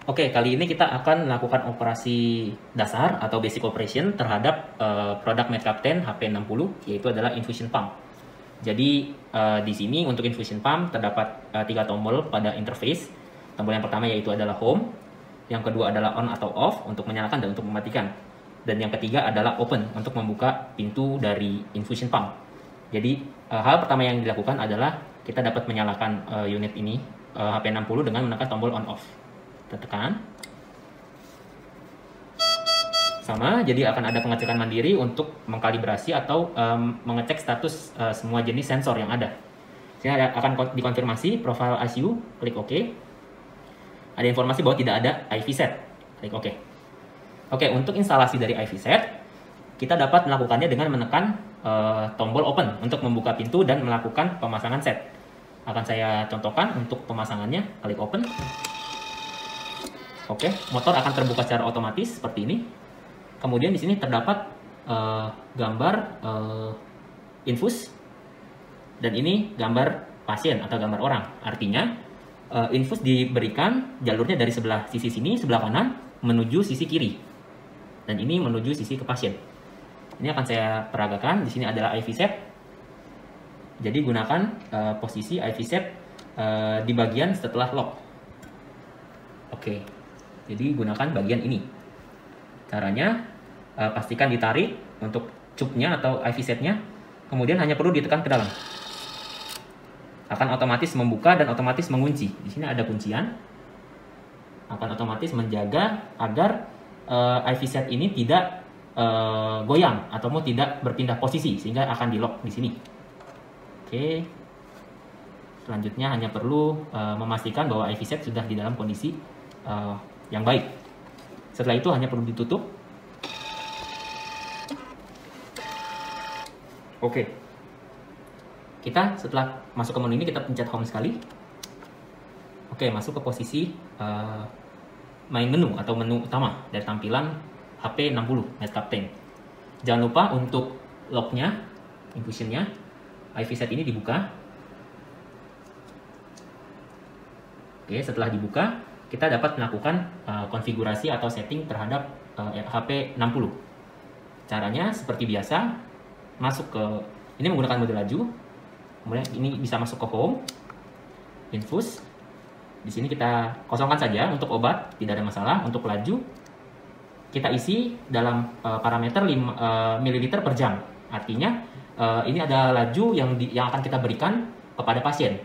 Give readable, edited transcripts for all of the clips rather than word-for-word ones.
Oke, kali ini kita akan melakukan operasi dasar atau basic operation terhadap produk MedCapten HP60, yaitu adalah infusion pump. Jadi di sini untuk infusion pump terdapat 3 tombol pada interface. Tombol yang pertama yaitu adalah home, yang kedua adalah on atau off untuk menyalakan dan untuk mematikan, dan yang ketiga adalah open untuk membuka pintu dari infusion pump. Jadi hal pertama yang dilakukan adalah kita dapat menyalakan unit ini HP60 dengan menekan tombol on off. Kita tekan sama, jadi akan ada pengecekan mandiri untuk mengkalibrasi atau mengecek status semua jenis sensor yang ada. Sini akan dikonfirmasi profile ICU, klik OK. Ada informasi bahwa tidak ada IV set, klik OK. Oke, untuk instalasi dari IV set, kita dapat melakukannya dengan menekan tombol open untuk membuka pintu dan melakukan pemasangan set. Akan saya contohkan untuk pemasangannya, klik open. Oke, motor akan terbuka secara otomatis seperti ini. Kemudian di sini terdapat gambar infus, dan ini gambar pasien atau gambar orang. Artinya infus diberikan jalurnya dari sebelah sisi sini, sebelah kanan menuju sisi kiri, dan ini menuju sisi ke pasien. Ini akan saya peragakan. Di sini adalah IV set. Jadi gunakan posisi IV set di bagian setelah lock. Oke. Jadi gunakan bagian ini. Caranya pastikan ditarik untuk cupnya atau IV setnya, kemudian hanya perlu ditekan ke dalam. Akan otomatis membuka dan otomatis mengunci. Di sini ada kuncian. Akan otomatis menjaga agar IV set ini tidak goyang atau tidak berpindah posisi, sehingga akan di lock di sini. Oke. Selanjutnya hanya perlu memastikan bahwa IV set sudah di dalam kondisi yang baik. Setelah itu hanya perlu ditutup. Oke. Kita setelah masuk ke menu ini, kita pencet home sekali. Oke, masuk ke posisi main menu atau menu utama dari tampilan HP60 MedCapten. Jangan lupa untuk locknya, infusionnya, IV set ini dibuka. Oke, setelah dibuka, kita dapat melakukan konfigurasi atau setting terhadap HP60. Caranya seperti biasa, masuk ke ini menggunakan mode laju. Kemudian ini bisa masuk ke home, infus. Di sini kita kosongkan saja untuk obat, tidak ada masalah. Untuk laju, kita isi dalam parameter 5 ml per jam. Artinya ini adalah laju yang akan kita berikan kepada pasien.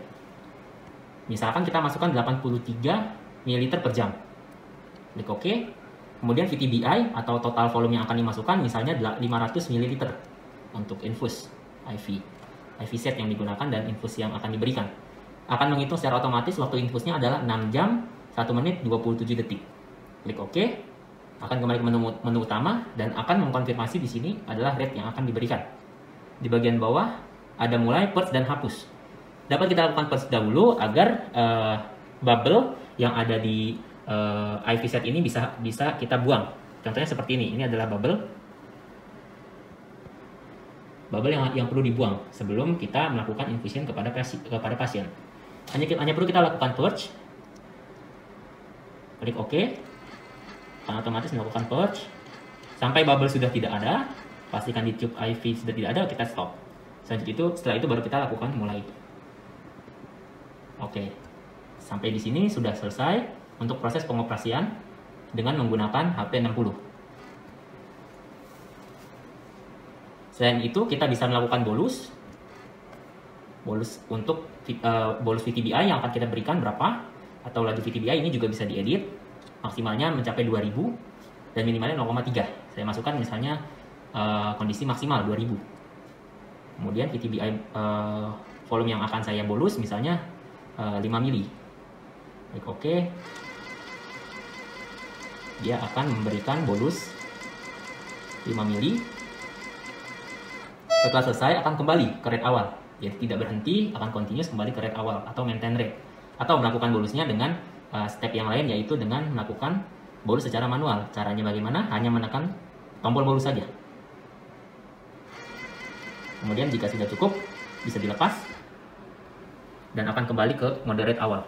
Misalkan kita masukkan 83 ml per jam. Klik OK. Kemudian VTBI atau total volume yang akan dimasukkan misalnya 500 ml untuk infus IV set yang digunakan dan infus yang akan diberikan. Akan menghitung secara otomatis waktu infusnya adalah 6 jam 1 menit 27 detik. Klik OK. Akan kembali ke menu utama dan akan mengkonfirmasi di sini adalah rate yang akan diberikan. Di bagian bawah ada mulai, purge, dan hapus. Dapat kita lakukan purge dahulu agar bubble yang ada di IV set ini bisa kita buang. Contohnya seperti ini. Ini adalah bubble yang perlu dibuang sebelum kita melakukan infusion kepada pasien. Hanya perlu kita lakukan purge. Klik OK. Akan otomatis melakukan purge sampai bubble sudah tidak ada. Pastikan di tube IV sudah tidak ada, kita stop. Setelah itu baru kita lakukan mulai. Oke. Sampai di sini sudah selesai untuk proses pengoperasian dengan menggunakan HP60. Selain itu, kita bisa melakukan bolus untuk bolus VTBI yang akan kita berikan berapa, atau laju VTBI ini juga bisa diedit. Maksimalnya mencapai 2000 dan minimalnya 0,3. Saya masukkan misalnya kondisi maksimal 2000. Kemudian VTBI volume yang akan saya bolus misalnya 5 mili. Klik OK. Dia akan memberikan bolus 5 mili. Setelah selesai akan kembali ke rate awal. Jadi tidak berhenti, akan continuous kembali ke rate awal atau maintain rate. Atau melakukan bolusnya dengan step yang lain, yaitu dengan melakukan bolus secara manual. Caranya bagaimana? Hanya menekan tombol bolus saja. Kemudian jika sudah cukup, bisa dilepas dan akan kembali ke mode rate awal.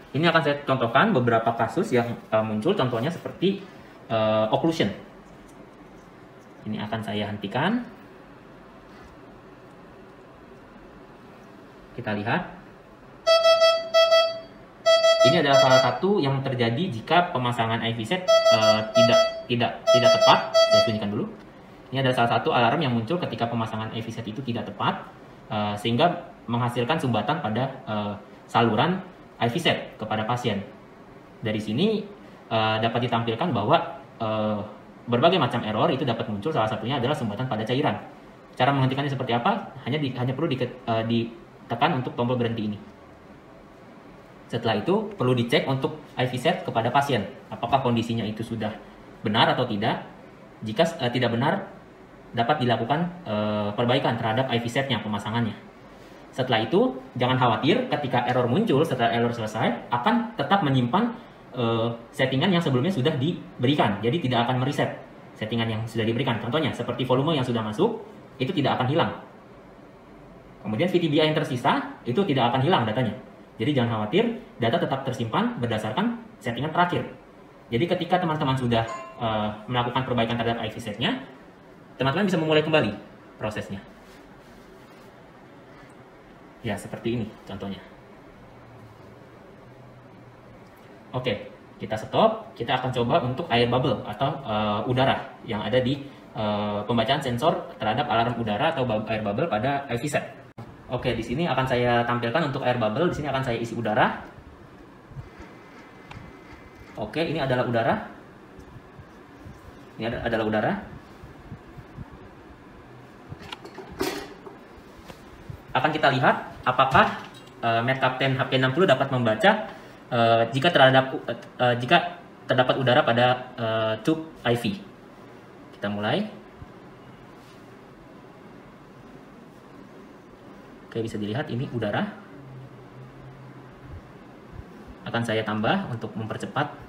Ini akan saya contohkan beberapa kasus yang muncul, contohnya seperti occlusion. Ini akan saya hentikan. Kita lihat. Ini adalah salah satu yang terjadi jika pemasangan IV set tidak tepat. Saya sembunyikan dulu. Ini adalah salah satu alarm yang muncul ketika pemasangan IV set itu tidak tepat, sehingga menghasilkan sumbatan pada saluran IV set kepada pasien. Dari sini dapat ditampilkan bahwa berbagai macam error itu dapat muncul, salah satunya adalah sumbatan pada cairan. Cara menghentikannya seperti apa? Hanya perlu ditekan untuk tombol berhenti ini. Setelah itu perlu dicek untuk IV set kepada pasien, apakah kondisinya itu sudah benar atau tidak. Jika tidak benar, dapat dilakukan perbaikan terhadap IV setnya, pemasangannya. Setelah itu, jangan khawatir ketika error muncul, setelah error selesai, akan tetap menyimpan settingan yang sebelumnya sudah diberikan. Jadi tidak akan mereset settingan yang sudah diberikan. Contohnya, seperti volume yang sudah masuk, itu tidak akan hilang. Kemudian VTBA yang tersisa, itu tidak akan hilang datanya. Jadi jangan khawatir, data tetap tersimpan berdasarkan settingan terakhir. Jadi ketika teman-teman sudah melakukan perbaikan terhadap IV setnya, teman-teman bisa memulai kembali prosesnya. Ya, seperti ini contohnya. Oke, kita stop. Kita akan coba untuk air bubble atau udara yang ada di pembacaan sensor terhadap alarm udara atau air bubble pada IV set. Oke, di sini akan saya tampilkan untuk air bubble. Di sini akan saya isi udara. Oke, ini adalah udara. Ini adalah udara. Akan kita lihat apakah MedCaptain HP60 dapat membaca jika terdapat udara pada tube IV. Kita mulai. Oke, bisa dilihat ini udara. Akan saya tambah untuk mempercepat.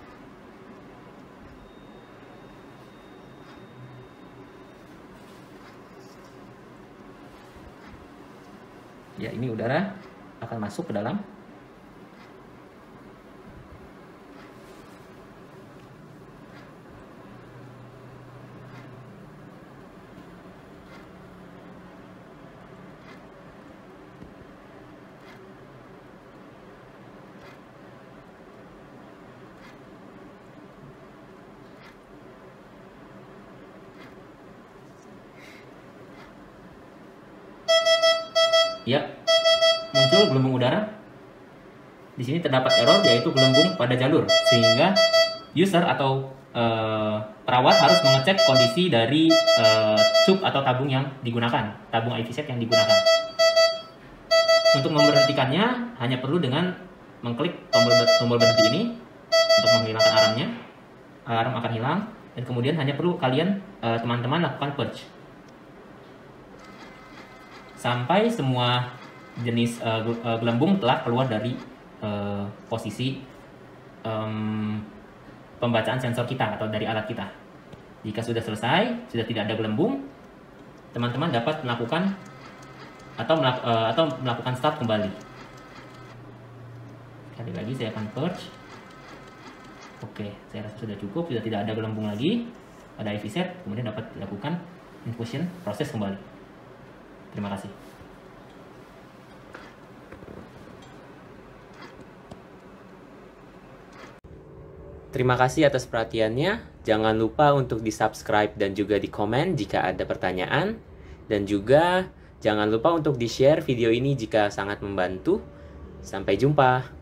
Ya, ini udara akan masuk ke dalam. Ya, muncul gelembung udara. Di sini terdapat error, yaitu gelembung pada jalur, sehingga user atau perawat harus mengecek kondisi dari tube atau tabung yang digunakan, tabung IV set yang digunakan. Untuk memberhentikannya hanya perlu dengan mengklik tombol berhenti ini untuk menghilangkan alarmnya. Alarm akan hilang, dan kemudian hanya perlu kalian teman-teman lakukan purge sampai semua jenis gelembung telah keluar dari posisi pembacaan sensor kita atau dari alat kita. Jika sudah selesai, sudah tidak ada gelembung, teman-teman dapat melakukan atau melakukan start kembali. Sekali lagi saya akan purge. Oke, saya rasa sudah cukup, sudah tidak ada gelembung lagi pada IV set, kemudian dapat dilakukan infusion proses kembali. Terima kasih. Terima kasih atas perhatiannya. Jangan lupa untuk di-subscribe dan juga di-komen jika ada pertanyaan. Dan juga jangan lupa untuk di-share video ini jika sangat membantu. Sampai jumpa.